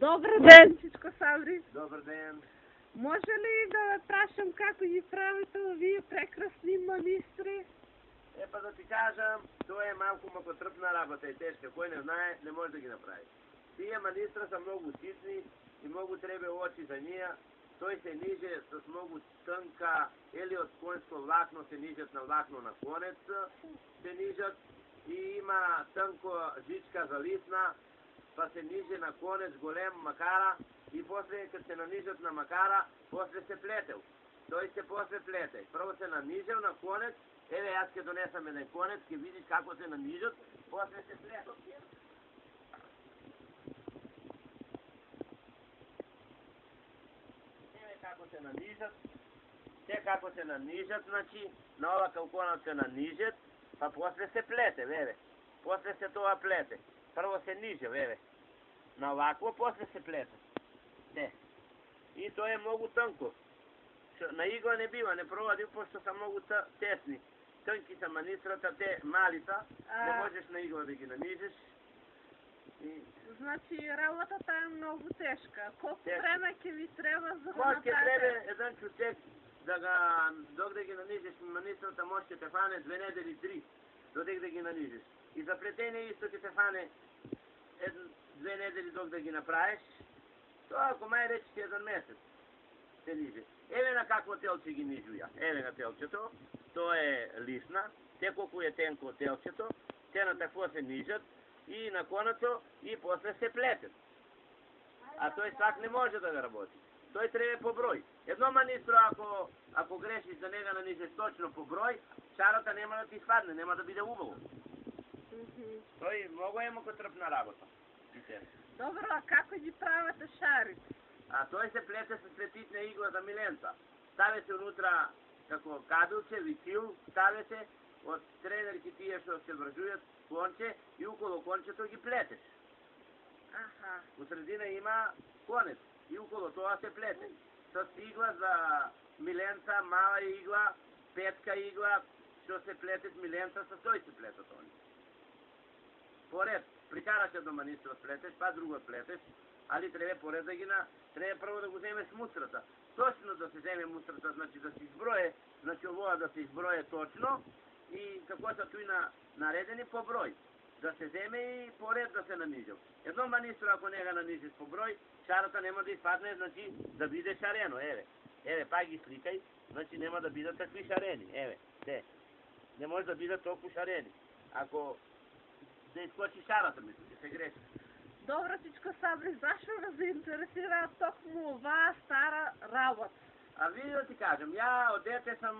Добар ден, Чичко Саври. Добар ден. Може ли да ве прашам како ги правите овие прекрасни манистри? Па да ти кажам, тоа е малку макотрпна работа и тешка. Кој не знае, не може да ги направи. Тие манистра се многу ситни и многу треба очи за неа. Тој се ниже с многу тънка или од конско влакно се нижат на влакно на конец, се нижат и има тънко жичка за лисна, па се ниже на конец голем макара и после кога се нанижат на макара, после се плетел. Тој се после плете. Прво се нанижел на конец, еве јас ќе донесам еден конец, ќе видиш како се нанижат, после се плетел. Како се нанижат, те како се нанижат, значи, на ова калконат се нанижат, па после се плете, веве. После се тоа плете. Прво се ниже, веве. На овакво, после се плете. Те. И тоа е многу тънко. На игла не бива, не провадил, пошто са многу тесни. Тънки са манистрата, те малита, не можеш на игла да ги нанижеш. Значи работата е многу тешка. Колку време ќе ви треба за да направите? Ќе треба еден човек да ga докаде ги нанижеш манистрата, може ќе те фане 2 недели 3, додека да ги нанижеш. И за плетење исто ќе те фане 2 недели докаде да ги направиш. Тоа ако мај речи ќе еден месец се ниже. Еве на какво телче ги нижуја. Еве на телчето. Тоа е лисна. Те колку е тенко телчето, те на такво се нижат и на конато и после се плетат. А тој свак не може да го работи. Тој треба по број. Едно манистро ако грешиш да не го нанижеш точно по број, шарата нема да ти спадне, нема да биде убаво. Тој многу е макотрпна работа. Добро, а како ги правите шарите? А тој се плете со светитна игла за миленца. Ставе се унутра како кабелче, висил, ставе се од средерки тие што се вржујат конче и около кончето ги плетеш. Аха. У средина има конец и около тоа се плете. С игла за миленца, мала игла, петка игла, што се плетет миленца, со тој се плетат они. Поред, прикараш едно манистро плетеш, па друго плетеш, али треба поред да ги треба прво да го земеш мустрата. Точно да се земе мустрата, значи да се изброje, значи овоа да се изброje точно и како са туи наредени по број. Да се земе и поред да се нанижил. Едно манистро ако не го нанижиш по број, шарата нема да испадне, значи да биде шарено, еве. Еве, па ги сликај, значи нема да бидат такви шарени, еве, те. Не може да бидат толку шарени. Ако да искочи шарата, мисли, ќе се греши. Добро, Чичко Саври, зашто ме заинтересира токму оваа стара работа? А види да ти кажам, ја од дете сам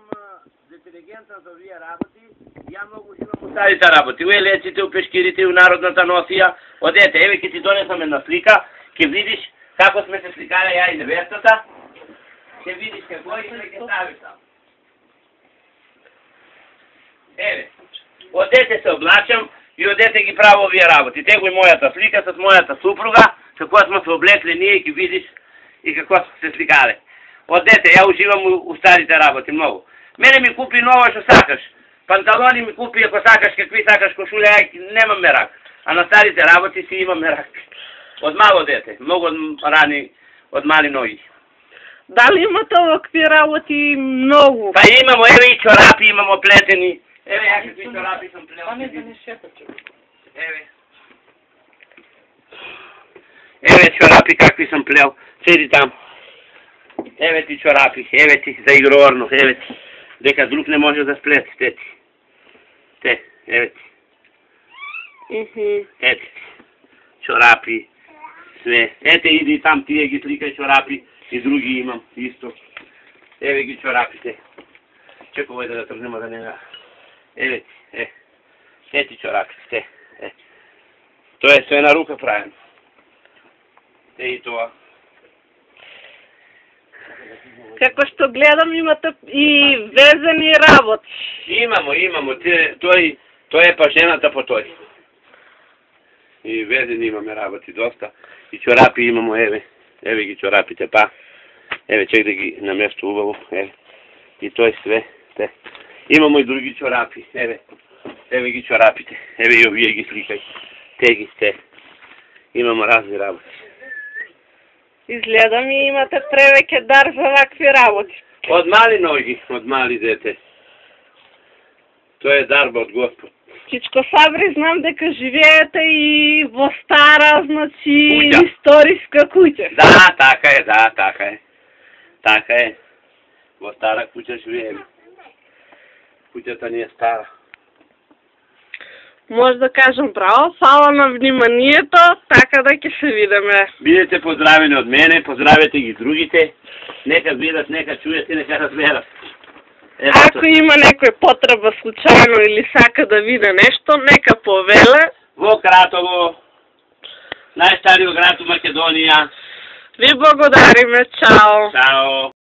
интелигентен за овие работи, ја многу живам у старите работи, у елеците, у пешкирите, у народната носија, од дете. Еве ќе ти донесам една слика, ќе видиш како сме се сликале ја и невестата, ќе видиш како и ќе ставиш там. Еве, од дете се облачам и од дете ги право овие работи. Тего и мојата слика с мојата супруга, како сме се облекли ние, ќе видиш и како сме се сликале. Од дете, ја уживам у старите работи многу. Мене ми купи ново што сакаш. Панталони ми купи, ако сакаш, какви сакаш кошуле, ја немам мерак. А на старите работи си имам мерак. Од мало дете, многу рани, од мали ноги. Дали имате овакви работи многу? Па имамо, еве и чорапи имамо плетени. Еве ја какви чорапи сам плел. Еве. Еве чорапи какви сам плел. Седи там. Еве ти чорапи, еве ти за игроорно, еве ти. Дека друг не може да сплети, те ти. Те, еве ти. Ете ти. Чорапи, све. Ете иди там тие ги сликај чорапи и други имам исто. Еве ги чорапите. Чекувај да тргнема да нега. Еве ти, ети чорапите, те. Тоа е све на рука правено. Те и тоа. Како што гледам имате и везени работи. Имамо. Тој е па жената по тој. И везени имаме работи доста. И чорапи имамо, еве. Еве ги чорапите, па. Еве, чек да ги наместо убаво. Еве. И тој све. Те. Имамо и други чорапи. Еве. Еве ги чорапите. Еве и овие ги сликај. Те ги сте. Имамо разни работи. Изгледа ми имате превеќе дар за вакви работи. Од мали ноги, од мали дете. Тоа е дарба од Господ. Чичко Сабри, знам дека живеете и во стара, значи, Куќа. историска куќа. Да, така е, да, така е. Така е. Во стара куќа живееме. Куќата ни е стара. Може да кажем браво, фала на вниманието, така да ќе се видиме. Бидете поздравени од мене, поздравете ги другите. Нека видат, нека чујат и нека разберат. Ако има некој потреба случајно или сака да види нешто, нека повеле. Во Кратово, најстариот град у Македонија. Ви благодариме, чао. Чао.